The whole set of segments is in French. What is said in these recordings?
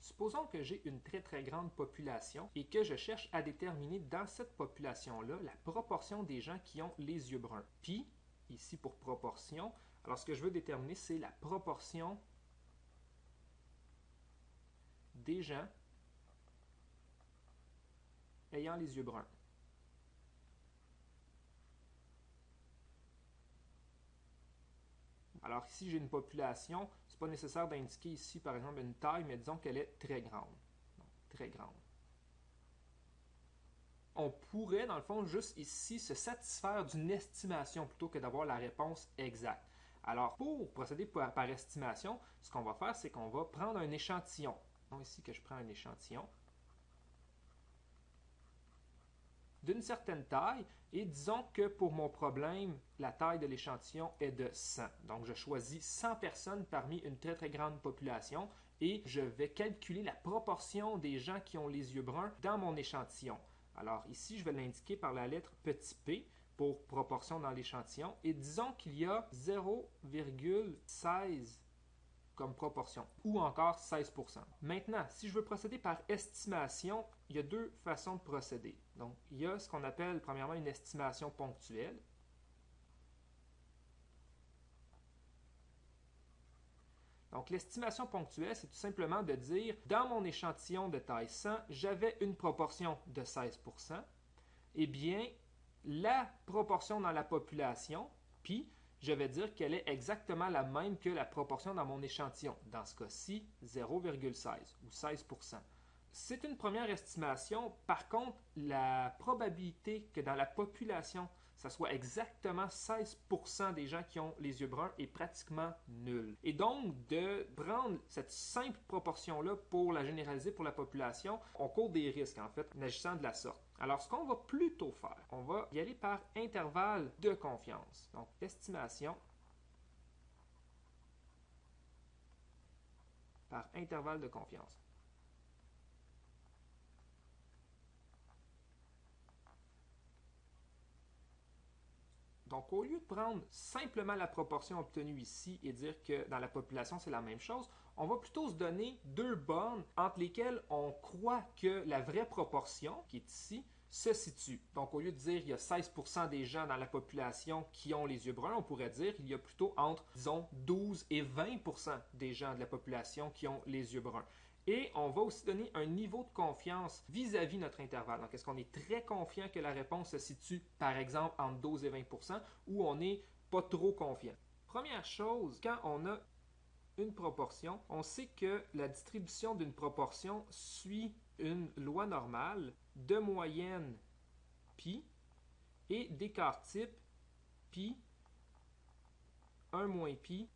Supposons que j'ai une très grande population et que je cherche à déterminer dans cette population-là la proportion des gens qui ont les yeux bruns. Puis, ici pour proportion, alors ce que je veux déterminer, c'est la proportion des gens ayant les yeux bruns. Alors ici, j'ai une population, ce n'est pas nécessaire d'indiquer ici, par exemple, une taille, mais disons qu'elle est très grande. Donc, très grande. On pourrait, dans le fond, juste ici, se satisfaire d'une estimation plutôt que d'avoir la réponse exacte. Alors, pour procéder par estimation, ce qu'on va faire, c'est qu'on va prendre un échantillon. Donc, ici que je prends un échantillon d'une certaine taille, et disons que pour mon problème, la taille de l'échantillon est de 100. Donc, je choisis 100 personnes parmi une très grande population et je vais calculer la proportion des gens qui ont les yeux bruns dans mon échantillon. Alors, ici, je vais l'indiquer par la lettre petit p pour proportion dans l'échantillon, et disons qu'il y a 0,16 comme proportion, ou encore 16%. Maintenant, si je veux procéder par estimation, il y a deux façons de procéder. Donc, il y a ce qu'on appelle premièrement une estimation ponctuelle. Donc, l'estimation ponctuelle, c'est tout simplement de dire, dans mon échantillon de taille 100, j'avais une proportion de 16%. Eh bien, la proportion dans la population, puis je vais dire qu'elle est exactement la même que la proportion dans mon échantillon. Dans ce cas-ci, 0,16 ou 16%. C'est une première estimation. Par contre, la probabilité que dans la population, ça soit exactement 16% des gens qui ont les yeux bruns est pratiquement nulle. Et donc, de prendre cette simple proportion-là pour la généraliser pour la population, on court des risques, en fait, en agissant de la sorte. Alors, ce qu'on va plutôt faire, on va y aller par intervalle de confiance. Donc, estimation par intervalle de confiance. Donc, au lieu de prendre simplement la proportion obtenue ici et dire que dans la population, c'est la même chose, on va plutôt se donner deux bornes entre lesquelles on croit que la vraie proportion, qui est ici, se situe. Donc, au lieu de dire qu'il y a 16% des gens dans la population qui ont les yeux bruns, on pourrait dire qu'il y a plutôt entre, disons, 12 et 20% des gens de la population qui ont les yeux bruns. Et on va aussi donner un niveau de confiance vis-à-vis notre intervalle. Donc, est-ce qu'on est très confiant que la réponse se situe, par exemple, entre 12 et 20%, ou on n'est pas trop confiant? Première chose, quand on a une proportion, on sait que la distribution d'une proportion suit une loi normale de moyenne pi et d'écart type pi 1 moins pi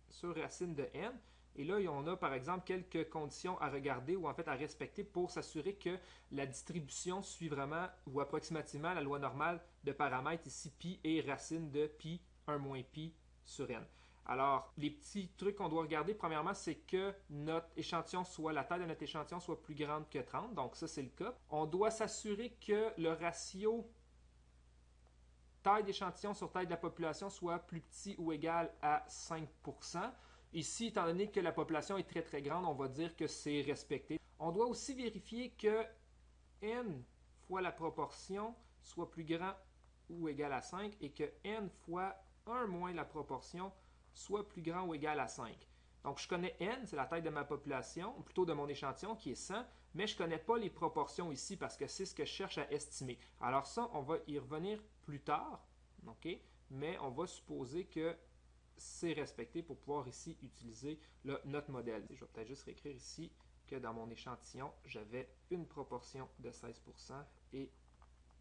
sur racine de n. Et là, on a par exemple quelques conditions à regarder ou en fait à respecter pour s'assurer que la distribution suit vraiment ou approximativement la loi normale de paramètres ici pi et racine de pi 1 moins pi sur n. Alors, les petits trucs qu'on doit regarder, premièrement, c'est que notre échantillon soit, la taille de notre échantillon soit plus grande que 30. Donc ça, c'est le cas. On doit s'assurer que le ratio taille d'échantillon sur taille de la population soit plus petit ou égal à 5%. Ici, étant donné que la population est très grande, on va dire que c'est respecté. On doit aussi vérifier que n fois la proportion soit plus grand ou égal à 5 et que n fois 1 moins la proportion soit plus grand ou égal à 5. Donc, je connais n, c'est la taille de ma population, ou plutôt de mon échantillon qui est 100, mais je ne connais pas les proportions ici parce que c'est ce que je cherche à estimer. Alors ça, on va y revenir plus tard, okay? Mais on va supposer que c'est respecté pour pouvoir ici utiliser notre modèle. Je vais peut-être juste réécrire ici que dans mon échantillon, j'avais une proportion de 16% et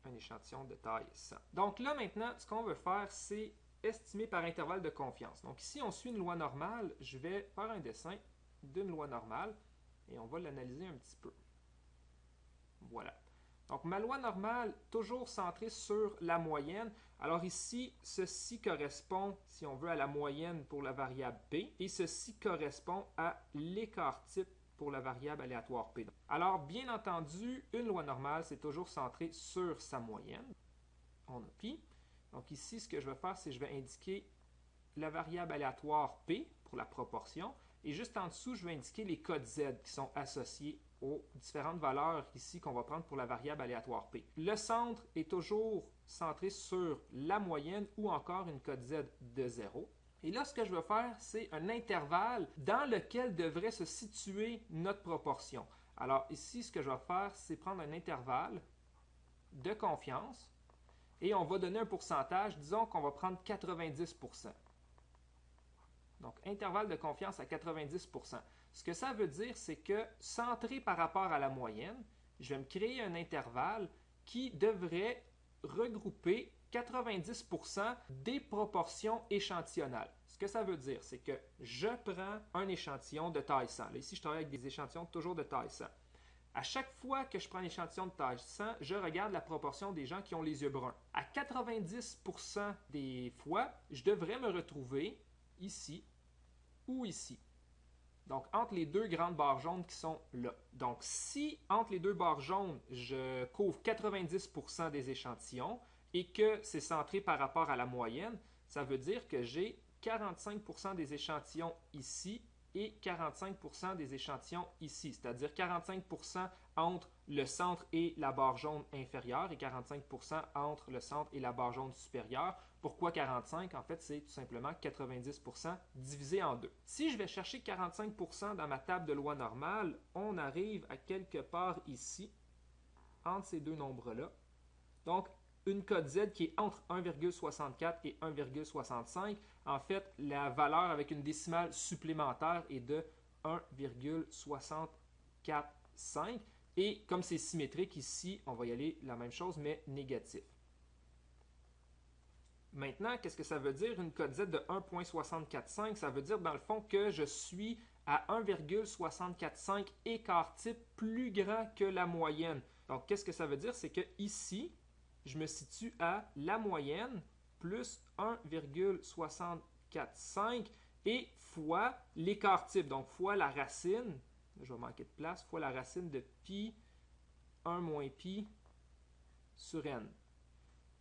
un échantillon de taille 100. Donc là, maintenant, ce qu'on veut faire, c'est estimer par intervalle de confiance. Donc ici, on suit une loi normale. Je vais faire un dessin d'une loi normale et on va l'analyser un petit peu. Voilà. Donc ma loi normale, toujours centrée sur la moyenne. Alors ici, ceci correspond, si on veut, à la moyenne pour la variable P et ceci correspond à l'écart type pour la variable aléatoire P. Alors, bien entendu, une loi normale, c'est toujours centré sur sa moyenne. On a pi. Donc ici, ce que je vais faire, c'est que je vais indiquer la variable aléatoire P pour la proportion Et juste en dessous, je vais indiquer les codes Z qui sont associés aux différentes valeurs ici qu'on va prendre pour la variable aléatoire P. Le centre est toujours centré sur la moyenne ou encore une code Z de 0. Et là, ce que je veux faire, c'est un intervalle dans lequel devrait se situer notre proportion. Alors ici, ce que je vais faire, c'est prendre un intervalle de confiance et on va donner un pourcentage. Disons qu'on va prendre 90%. Donc, intervalle de confiance à 90%. Ce que ça veut dire, c'est que centré par rapport à la moyenne, je vais me créer un intervalle qui devrait regrouper 90% des proportions échantillonnales. Ce que ça veut dire, c'est que je prends un échantillon de taille 100. Là, ici, je travaille avec des échantillons toujours de taille 100. À chaque fois que je prends un échantillon de taille 100, je regarde la proportion des gens qui ont les yeux bruns. À 90% des fois, je devrais me retrouver ici ou ici. Donc, entre les deux grandes barres jaunes qui sont là. Donc, si entre les deux barres jaunes, je couvre 90% des échantillons et que c'est centré par rapport à la moyenne, ça veut dire que j'ai 45% des échantillons ici et 45% des échantillons ici, c'est-à-dire 45% entre le centre et la barre jaune inférieure et 45% entre le centre et la barre jaune supérieure. Pourquoi 45? En fait, c'est tout simplement 90% divisé en deux. Si je vais chercher 45% dans ma table de loi normale, on arrive à quelque part ici, entre ces deux nombres-là. Donc, une code Z qui est entre 1,64 et 1,65. En fait, la valeur avec une décimale supplémentaire est de 1,645. Et comme c'est symétrique ici, on va y aller la même chose, mais négatif. Maintenant, qu'est-ce que ça veut dire une code Z de 1,645? Ça veut dire dans le fond que je suis à 1,645 écart type plus grand que la moyenne. Donc, qu'est-ce que ça veut dire? C'est que ici, je me situe à la moyenne plus 1,645 et fois l'écart type, donc fois la racine, je vais manquer de place, fois la racine de pi 1 moins pi sur n.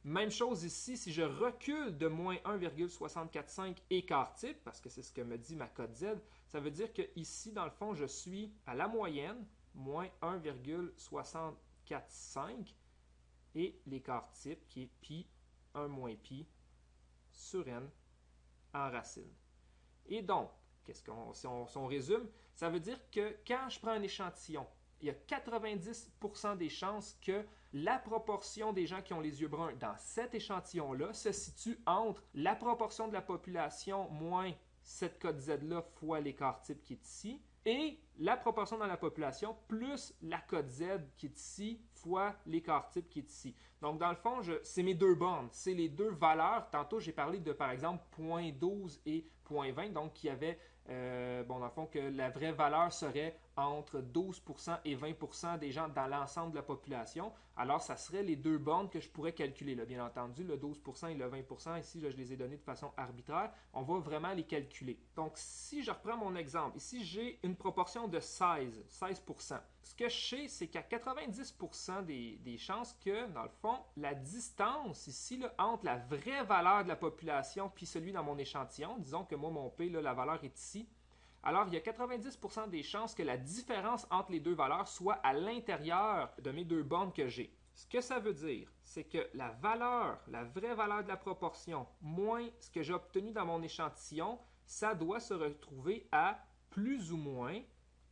Même chose ici, si je recule de moins 1,645 écart type, parce que c'est ce que me dit ma code Z, ça veut dire que ici, dans le fond, je suis à la moyenne, moins 1,645, et l'écart type qui est pi 1 moins pi sur n en racine. Et donc, si on résume, ça veut dire que quand je prends un échantillon, il y a 90% des chances que la proportion des gens qui ont les yeux bruns dans cet échantillon-là se situe entre la proportion de la population moins cette code Z-là fois l'écart type qui est ici, et la proportion dans la population plus la code Z qui est ici fois l'écart type qui est ici. Donc, dans le fond, c'est mes deux bornes, c'est les deux valeurs. Tantôt, j'ai parlé de, par exemple, 0,12 et 0,20, donc il y avait, dans le fond, que la vraie valeur serait entre 12% et 20% des gens dans l'ensemble de la population. Alors, ça serait les deux bornes que je pourrais calculer. Là, bien entendu, le 12% et le 20%, ici, là, je les ai donnés de façon arbitraire. On va vraiment les calculer. Donc, si je reprends mon exemple, ici, j'ai une proportion de 16%. Ce que je sais, c'est qu'à 90% des chances que, dans le fond, la distance ici, là, entre la vraie valeur de la population puis celui dans mon échantillon, disons que moi, mon P, là, la valeur est ici, alors il y a 90% des chances que la différence entre les deux valeurs soit à l'intérieur de mes deux bornes que j'ai. Ce que ça veut dire, c'est que la vraie valeur de la proportion, moins ce que j'ai obtenu dans mon échantillon, ça doit se retrouver à plus ou moins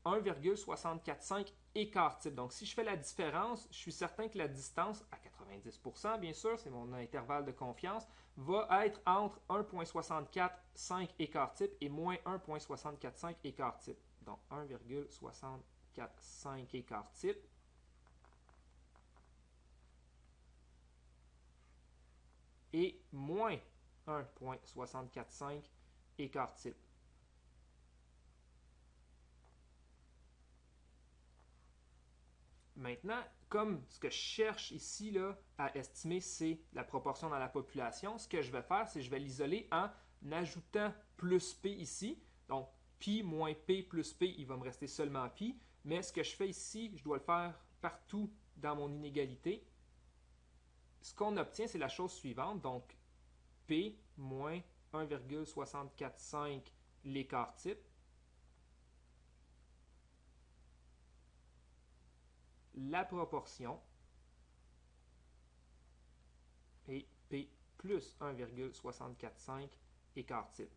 1,645 écart type. Donc, si je fais la différence, je suis certain que la distance, à 90%, bien sûr, c'est mon intervalle de confiance, va être entre 1,645 écart type et moins 1,645 écart type. Donc, 1,645 écart type. Et moins 1,645 écart type. Maintenant, comme ce que je cherche ici là, à estimer, c'est la proportion dans la population, ce que je vais faire, c'est que je vais l'isoler en ajoutant plus P ici. Donc, pi moins P plus P, il va me rester seulement pi. Mais ce que je fais ici, je dois le faire partout dans mon inégalité. Ce qu'on obtient, c'est la chose suivante. Donc, P moins 1,645 l'écart type la proportion et P plus 1,645 écart type.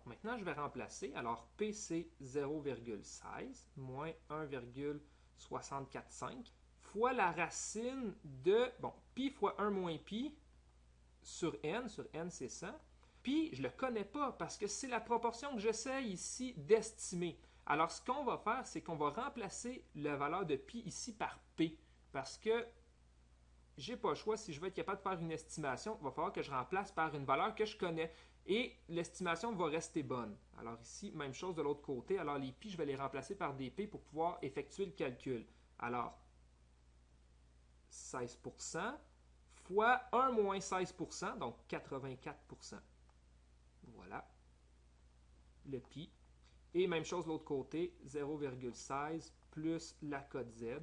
Maintenant, je vais remplacer. Alors, P, c'est 0,16 moins 1,645 fois la racine de, pi fois 1 moins pi sur n c'est 100. Pi, je ne le connais pas parce que c'est la proportion que j'essaie ici d'estimer. Alors, ce qu'on va faire, c'est qu'on va remplacer la valeur de pi ici par P parce que j'ai pas le choix. Si je veux être capable de faire une estimation, il va falloir que je remplace par une valeur que je connais. Et l'estimation va rester bonne. Alors ici, même chose de l'autre côté. Alors les pi, je vais les remplacer par des p pour pouvoir effectuer le calcul. Alors, 16% fois 1 moins 16%, donc 84%. Voilà le pi. Et même chose de l'autre côté, 0,16 plus la cote z,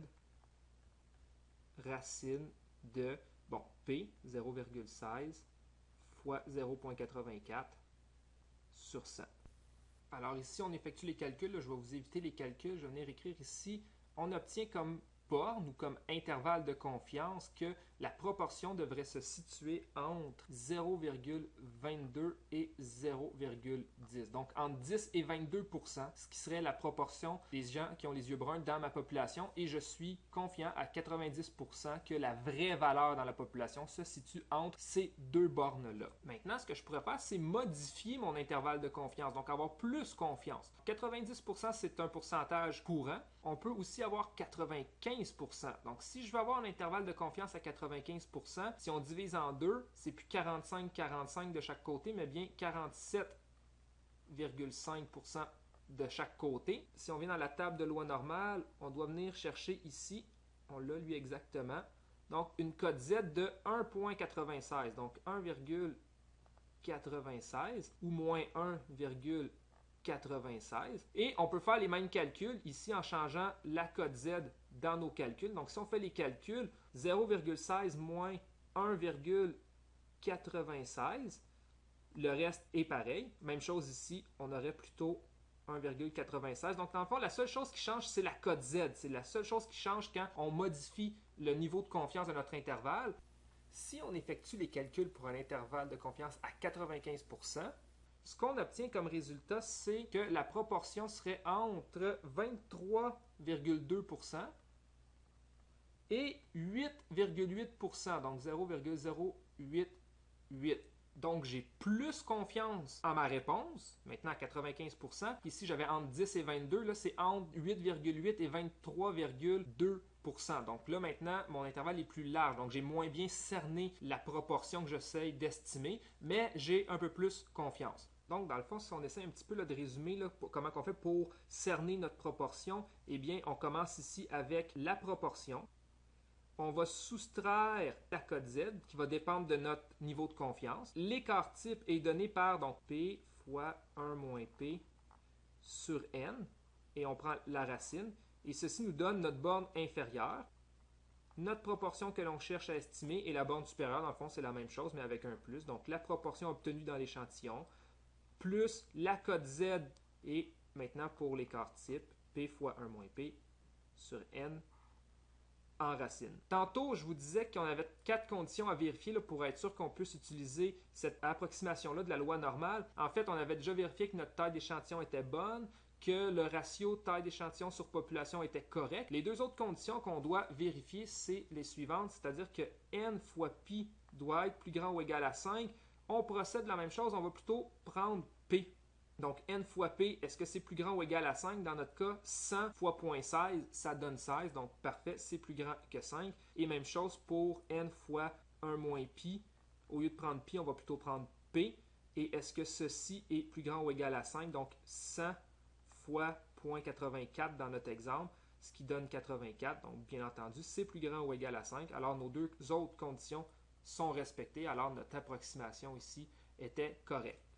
racine de, p, 0,16 fois 0,84 sur 100. Alors ici, on effectue les calculs. Je vais vous éviter les calculs. Je vais venir écrire ici. On obtient comme borne ou comme intervalle de confiance que la proportion devrait se situer entre 0,22 et 0,10. Donc entre 10 et 22%, ce qui serait la proportion des gens qui ont les yeux bruns dans ma population. Et je suis confiant à 90% que la vraie valeur dans la population se situe entre ces deux bornes-là. Maintenant, ce que je pourrais faire, c'est modifier mon intervalle de confiance, donc avoir plus confiance. 90%, c'est un pourcentage courant. On peut aussi avoir 95%. Donc, si je veux avoir un intervalle de confiance à 95%, si on divise en deux, c'est plus 45-45 de chaque côté, mais bien 47,5% de chaque côté. Si on vient dans la table de loi normale, on doit venir chercher ici, on l'a lui exactement, donc une cote Z de 1,96, donc 1,96 ou moins 1,96. Et on peut faire les mêmes calculs ici en changeant la cote Z dans nos calculs. Donc, si on fait les calculs, 0,16 moins 1,96, le reste est pareil. Même chose ici, on aurait plutôt 1,96. Donc, dans le fond, la seule chose qui change, c'est la cote Z. C'est la seule chose qui change quand on modifie le niveau de confiance de notre intervalle. Si on effectue les calculs pour un intervalle de confiance à 95%, ce qu'on obtient comme résultat, c'est que la proportion serait entre 23,2% et 8,8%, donc 0,088. Donc, j'ai plus confiance en ma réponse, maintenant à 95%. Ici, j'avais entre 10 et 22, là, c'est entre 8,8 et 23,2%. Donc là, maintenant, mon intervalle est plus large. Donc, j'ai moins bien cerné la proportion que j'essaie d'estimer, mais j'ai un peu plus confiance. Donc, dans le fond, si on essaie un petit peu de résumer comment on fait pour cerner notre proportion, eh bien, on commence ici avec la proportion. On va soustraire la cote Z qui va dépendre de notre niveau de confiance. L'écart type est donné par donc, P fois 1 moins P sur N. Et on prend la racine. Et ceci nous donne notre borne inférieure. Notre proportion que l'on cherche à estimer et la borne supérieure, dans le fond, c'est la même chose, mais avec un plus. Donc, la proportion obtenue dans l'échantillon, plus la cote Z et maintenant pour l'écart type, P fois 1 moins P sur N en racine. Tantôt, je vous disais qu'on avait 4 conditions à vérifier pour être sûr qu'on puisse utiliser cette approximation-là de la loi normale. En fait, on avait déjà vérifié que notre taille d'échantillon était bonne, que le ratio taille d'échantillon sur population était correct. Les deux autres conditions qu'on doit vérifier, c'est les suivantes, c'est-à-dire que n fois pi doit être plus grand ou égal à 5. On procède de la même chose, on va plutôt prendre p. Donc, n fois p, est-ce que c'est plus grand ou égal à 5? Dans notre cas, 100 fois 0,16, ça donne 16. Donc, parfait, c'est plus grand que 5. Et même chose pour n fois 1 moins pi. Au lieu de prendre pi, on va plutôt prendre p. Et est-ce que ceci est plus grand ou égal à 5? Donc, 100 fois 0,84 dans notre exemple, ce qui donne 84. Donc, bien entendu, c'est plus grand ou égal à 5. Alors, nos deux autres conditions sont respectées. Alors, notre approximation ici était correcte.